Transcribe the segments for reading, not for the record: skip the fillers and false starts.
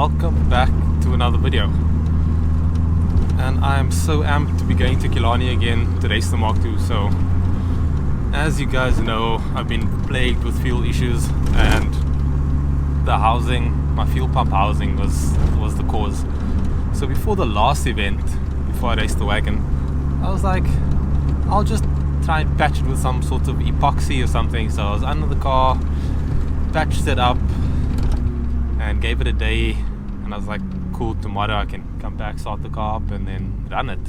welcome back to another video. And I'm so amped to be going to Killarney again to race the Mk2. So as you guys know, I've been plagued with fuel issues, and the housing, my fuel pump housing was the cause. So before the last event, before I raced the wagon, I was like, I'll just try and patch it with some sort of epoxy or something. So I was under the car, patched it up and gave it a day, and I was like, cool, tomorrow I can come back, start the car up and then run it.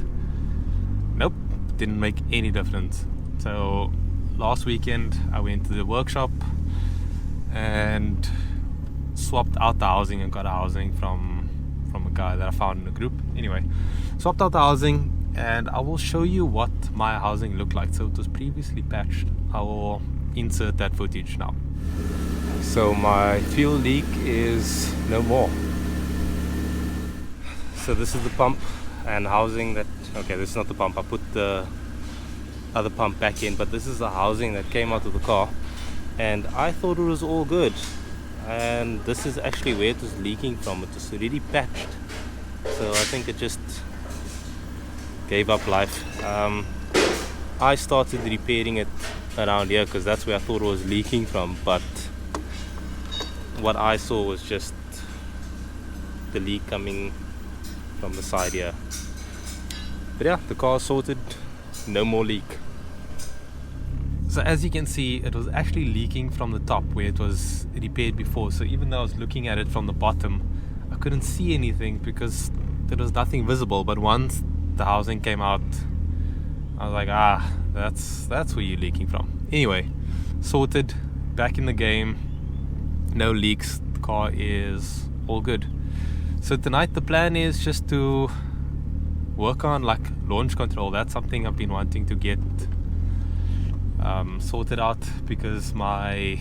Nope, didn't make any difference. So last weekend I went to the workshop and swapped out the housing and got a housing from a guy that I found in a group. Anyway, swapped out the housing and I will show you what my housing looked like. So it was previously patched. I will insert that footage now. So my fuel leak is no more. So this is the pump and housing that, okay, this is not the pump, I put the other pump back in, but this is the housing that came out of the car, and I thought it was all good, and this is actually where it was leaking from. It was already patched, so I think it just gave up life. I started repairing it around here because that's where I thought it was leaking from, but what I saw was just the leak coming from the side here. But yeah, the car sorted, no more leak. So as you can see, it was actually leaking from the top where it was repaired before. So even though I was looking at it from the bottom, I couldn't see anything because there was nothing visible. But once the housing came out, I was like, that's where you're leaking from. Anyway, sorted, back in the game, no leaks, the car is all good. So tonight the plan is just to work on like launch control. That's something I've been wanting to get sorted out because my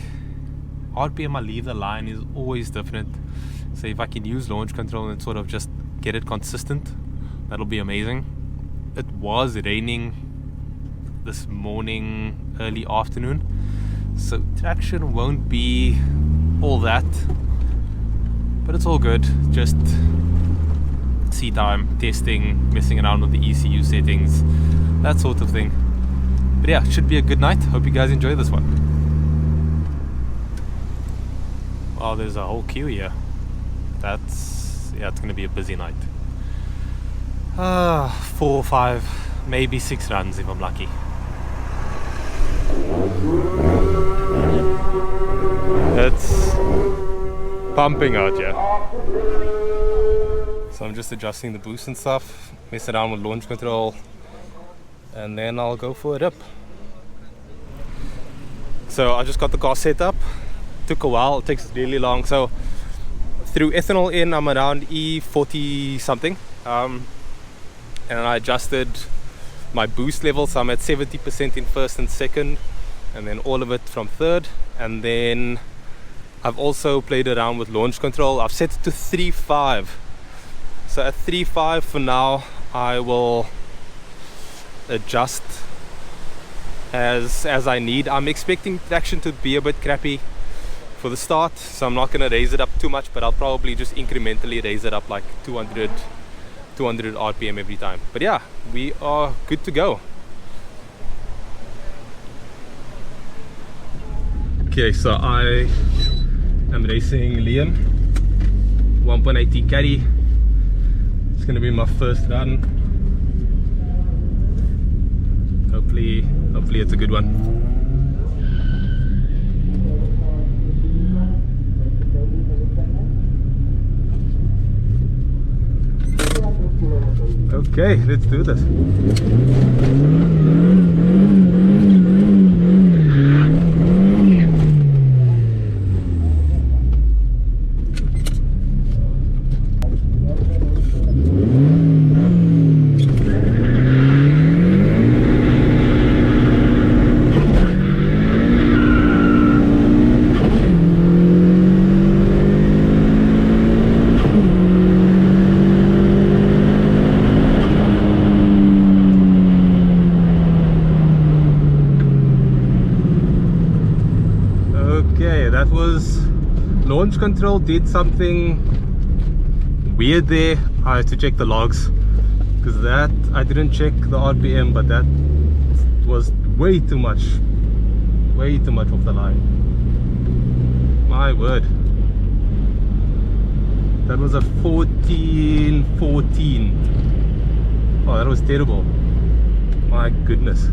RPM I leave the line is always different. So if I can use launch control and sort of just get it consistent, that'll be amazing. It was raining this morning, early afternoon, so traction won't be all that, but it's all good. Just seat time, testing, messing around with the ECU settings, that sort of thing. But yeah, should be a good night. Hope you guys enjoy this one. Oh, there's a whole queue here. It's gonna be a busy night. 4 or 5, maybe 6 runs if I'm lucky. It's pumping out here. So I'm just adjusting the boost and stuff, mess around with launch control, and then I'll go for a rip. So I just got the car set up. Took a while, it takes really long. So through Ethanol in, I'm around E40 something, and I adjusted my boost level, so I'm at 70% in first and second, and then all of it from third. And then I've also played around with launch control. I've set it to 3.5. So at 3.5 for now, I will adjust as I need. I'm expecting traction to be a bit crappy for the start, so I'm not going to raise it up too much, but I'll probably just incrementally raise it up like 200 RPM every time. But yeah, we are good to go. Okay, so I am racing Liam 1.8T Caddy. It's gonna be my first run. Hopefully it's a good one. Okay, let's do this. launch control did something weird there. I had to check the logs, because that I didn't check the RPM, but that was way too much off the line. My word, that was a 1414. Oh, that was terrible. My goodness.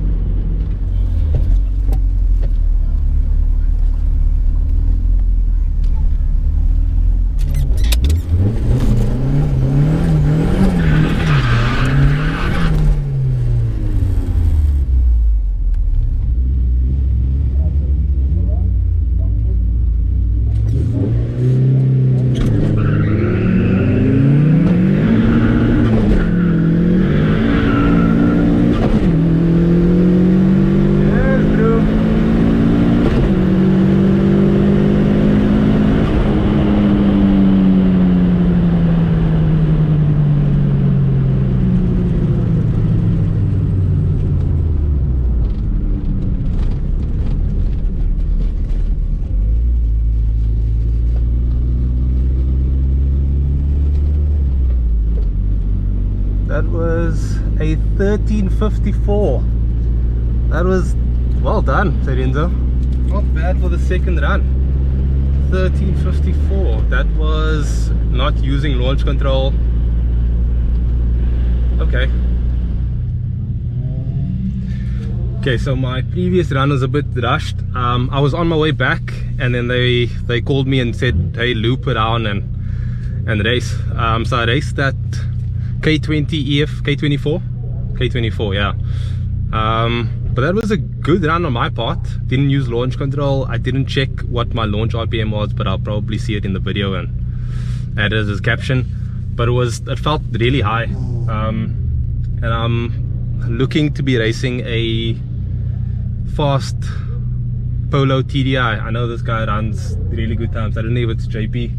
That was a 1354. That was well done, Serenzo. Not bad for the second run. 1354. That was not using launch control. Okay. Okay, so my previous run was a bit rushed. I was on my way back, and then they called me and said, hey, loop around and race. So I raced that K20 EF, K24, yeah. But that was a good run on my part. Didn't use launch control. I didn't check what my launch RPM was, but I'll probably see it in the video and add it as a caption. But it felt really high, and I'm looking to be racing a fast Polo TDI. I know this guy runs really good times. I don't know if it's JP,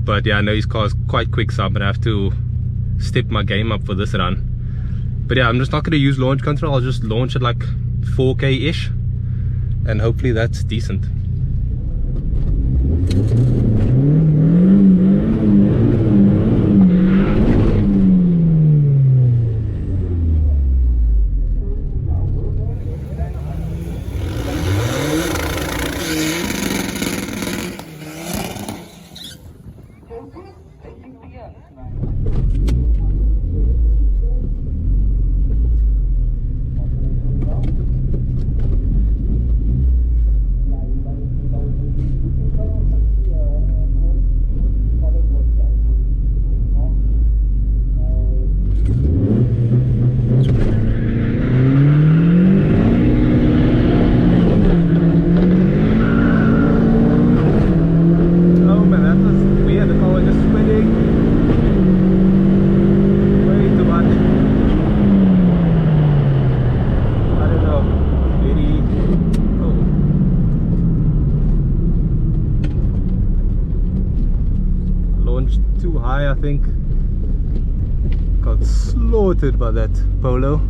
but yeah, I know his car is quite quick, so I'm gonna have to step my game up for this run. But yeah, I'm just not gonna use launch control. I'll just launch at like 4K ish, and hopefully that's decent. I think got slaughtered by that Polo.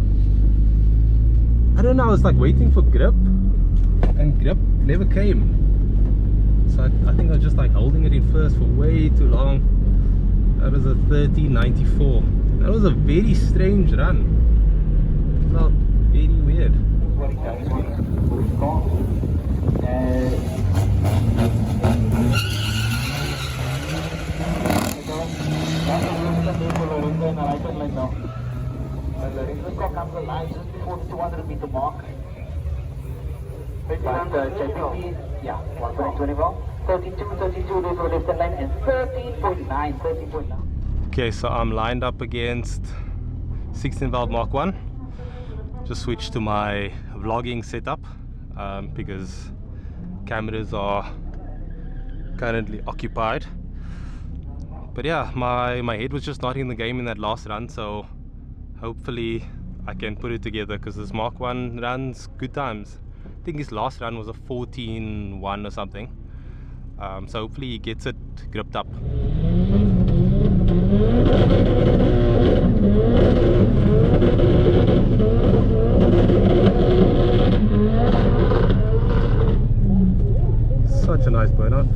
I don't know, I was like waiting for grip, and grip never came. So I think I was just like holding it in first for way too long. That was a 1394. That was a very strange run. It felt very weird. Comes alive just before the 200 meter mark. Yeah, 120 well. 32 there's a left hand line, and 13.9. Okay, so I'm lined up against 16 valve Mark 1. Just switched to my vlogging setup because cameras are currently occupied. But yeah, my head was just not in the game in that last run, so hopefully I can put it together, because this Mark 1 runs good times. I think his last run was a 14.1 or something. So hopefully he gets it gripped up. Such a nice burnout.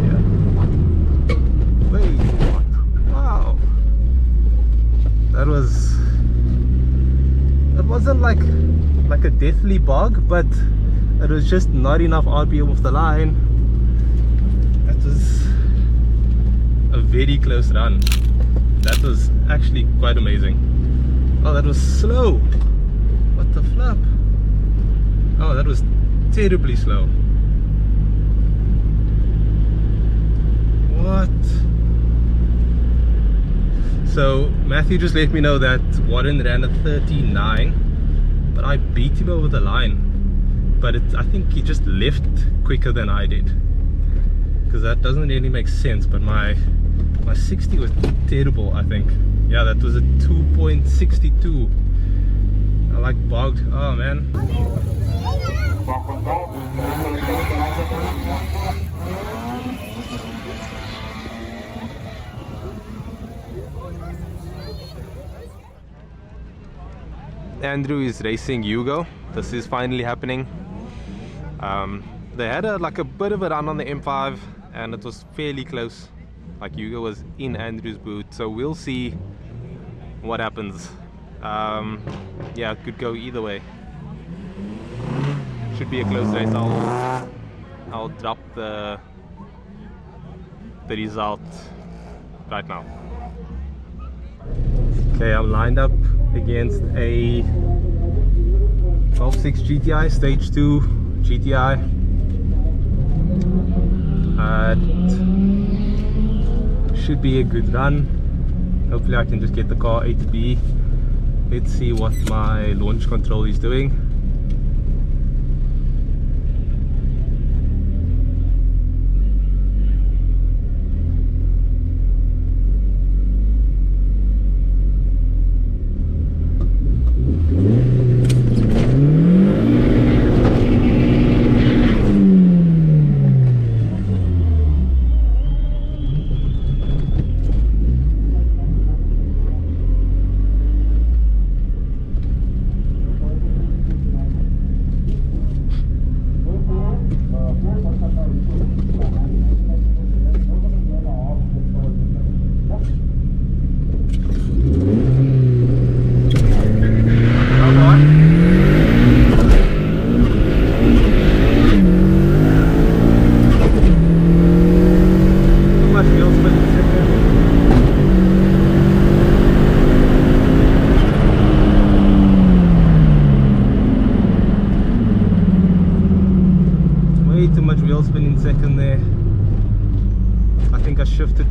here. Wait, what? Wow. That wasn't like a deathly bog, but it was just not enough RPM off the line. That was a very close run. That was actually quite amazing. Oh, that was slow. What the flap? Oh, that was terribly slow. What? So Matthew just let me know that Warren ran a 39, but I beat him over the line. But I think he just left quicker than I did, because that doesn't really make sense. But my 60 was terrible, I think. Yeah, that was a 2.62. I like bogged. Oh man. Andrew is racing Hugo. This is finally happening. They had a bit of a run on the M5 and it was fairly close. Like Hugo was in Andrew's boot, so we'll see what happens. Yeah, it could go either way. Should be a close race. I'll drop the result right now. Okay, I'm lined up against a Mk6 GTI Stage 2 GTI. Should be a good run. Hopefully I can just get the car A to B. Let's see what my launch control is doing.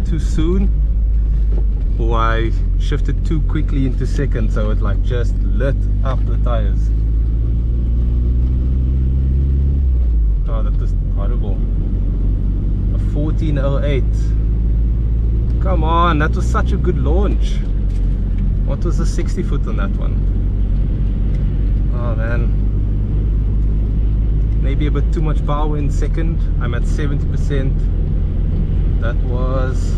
Too soon, or I shifted too quickly into second, so it like just lit up the tires. Oh, that was horrible. A 1408. Come on, that was such a good launch. What was the 60 foot on that one? Oh man, maybe a bit too much power in second. I'm at 70%. That was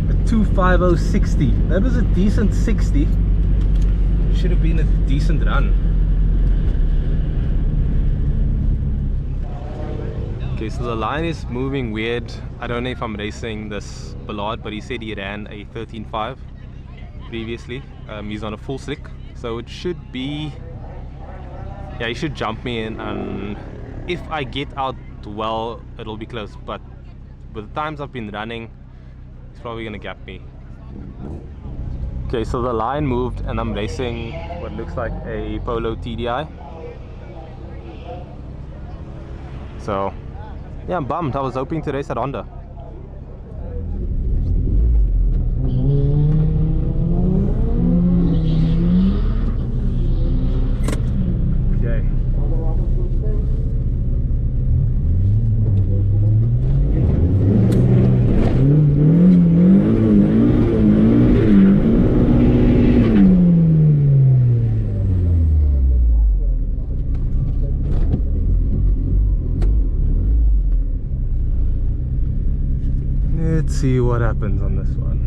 a 25060. That was a decent 60. Should have been a decent run. Okay, so the line is moving weird. I don't know if I'm racing this Ballade, but he said he ran a 13.5 previously. He's on a full slick, so it should be, yeah, he should jump me in, and if I get out well, it'll be close, but with the times I've been running, he's probably gonna gap me. Okay, so the line moved and I'm racing what looks like a Polo TDI. So yeah, I'm bummed. I was hoping to race at Honda. Okay. Let's see what happens on this one.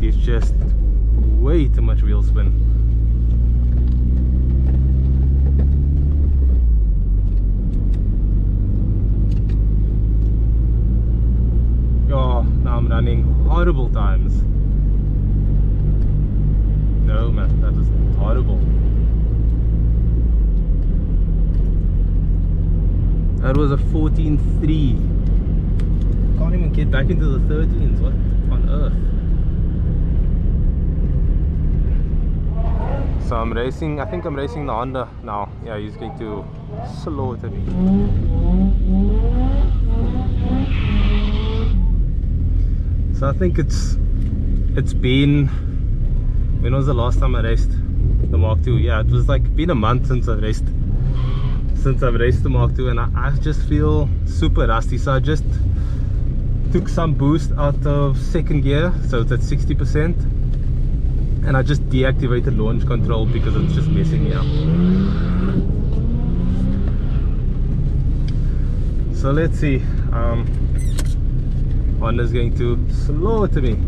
is just way too much wheel spin. Oh, now I'm running horrible times. No man, that is horrible. That was a 14.3. Can't even get back into the 13s. What on earth? So I'm racing, I think I'm racing the Honda now. Yeah, he's going to slaughter me. So I think it's been, when was the last time I raced the Mark II? Yeah, it was like been a month since I've raced the Mark II, and I just feel super rusty. So I just took some boost out of second gear, so it's at 60%, and I just deactivated launch control because it's just messing me up. So let's see. Honda's going to slaughter me.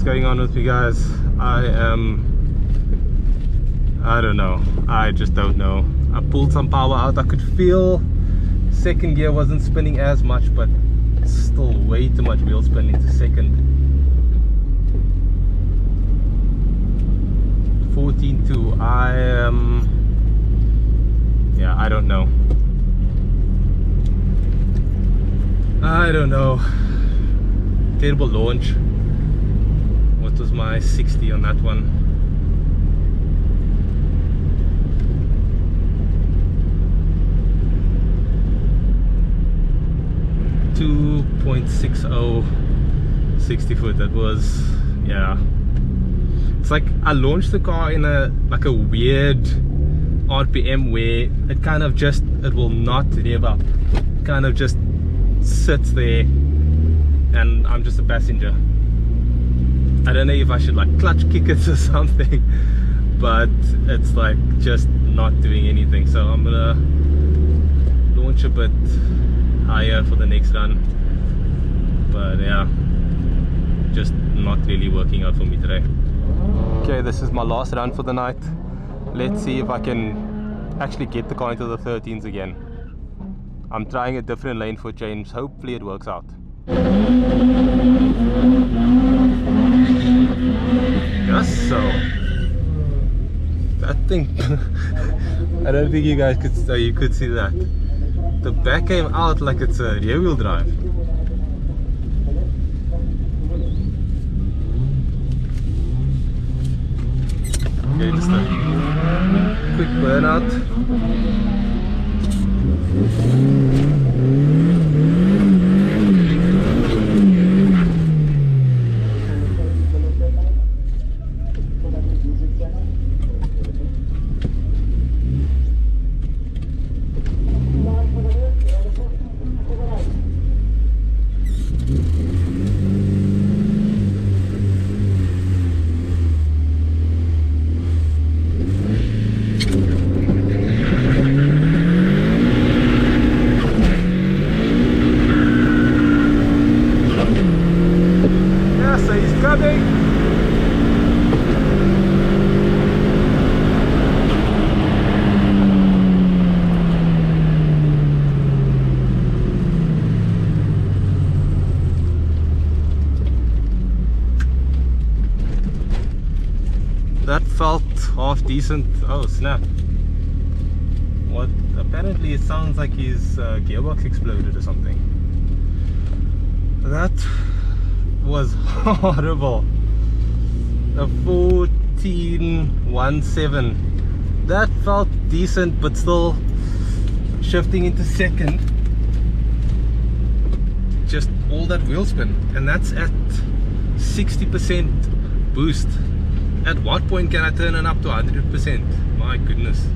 Going on with me, guys. I don't know, I just don't know. I pulled some power out. I could feel second gear wasn't spinning as much, but it's still way too much wheel spin into second. 14.2. Yeah, I don't know. Terrible launch. What was my 60 on that one? .60 60 foot. That was, yeah. It's like I launched the car in a weird RPM where it kind of just, it will not rev up. It kind of just sits there, and I'm just a passenger. I don't know if I should like clutch kick it or something, but it's like just not doing anything. So I'm gonna launch a bit higher for the next run, but yeah, just not really working out for me today. Okay, this is my last run for the night. Let's see if I can actually get the car into the 13s again. I'm trying a different lane for change. Hopefully it works out. Just so that thing I don't think you guys could see that. The back came out like it's a rear wheel drive. Okay, just a quick burnout. That felt half decent. Oh snap, what apparently it sounds like his gearbox exploded or something. That was horrible. A 14.17. That felt decent, but still shifting into second. Just all that wheel spin, and that's at 60% boost. At what point can I turn it up to 100%? My goodness.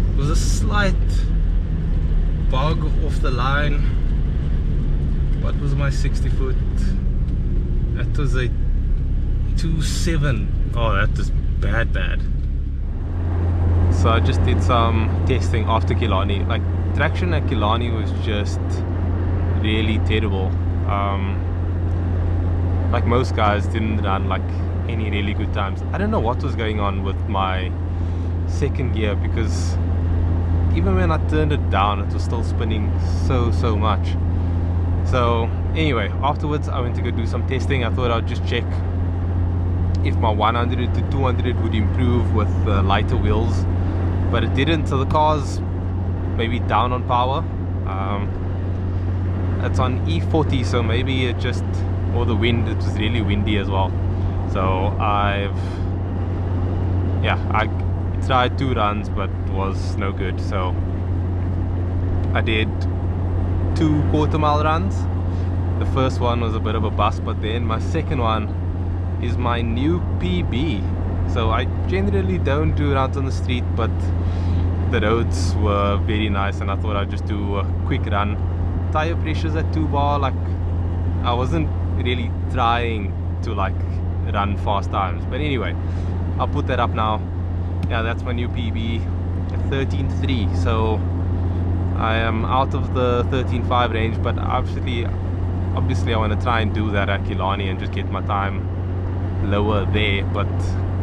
It was a slight bug off the line. What was my 60 foot? That was a 2.7. Oh, that was bad. So I just did some testing after Killarney. Like, traction at Killarney was just really terrible. Like most guys didn't run like any really good times. I don't know what was going on with my second gear, because even when I turned it down it was still spinning so much. So anyway, afterwards I went to go do some testing. I thought I'd just check if my 100 to 200 would improve with lighter wheels, but it didn't. So the car's maybe down on power. It's on E40, so maybe it just, or the wind, it was really windy as well. So I tried 2 runs but was no good. So I did 2 quarter-mile runs. The first one was a bit of a bust, but then my second one is my new PB. So I generally don't do rounds on the street, but the roads were very nice and I thought I'd just do a quick run. Tire pressures at 2 bar, like I wasn't really trying to like run fast times, but anyway, I'll put that up now. Yeah, that's my new PB at 13.3. so I am out of the 13.5 range, but obviously I want to try and do that at Killarney and just get my time lower there, but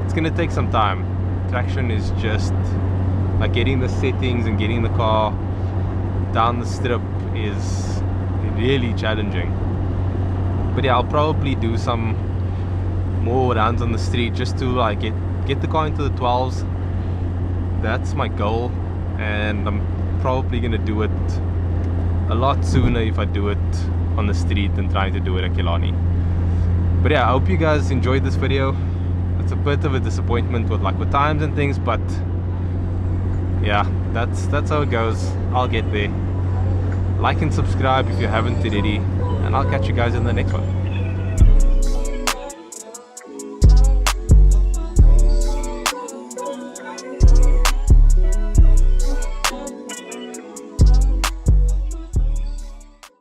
it's gonna take some time. Traction is just like getting the settings and getting the car down the strip is really challenging. But yeah, I'll probably do some more runs on the street just to like get the car into the 12s. That's my goal, and I'm probably gonna do it a lot sooner if I do it on the street than trying to do it at Killarney. But yeah, I hope you guys enjoyed this video. It's a bit of a disappointment with times and things, but yeah, that's how it goes. I'll get there. Like and subscribe if you haven't already, and I'll catch you guys in the next one.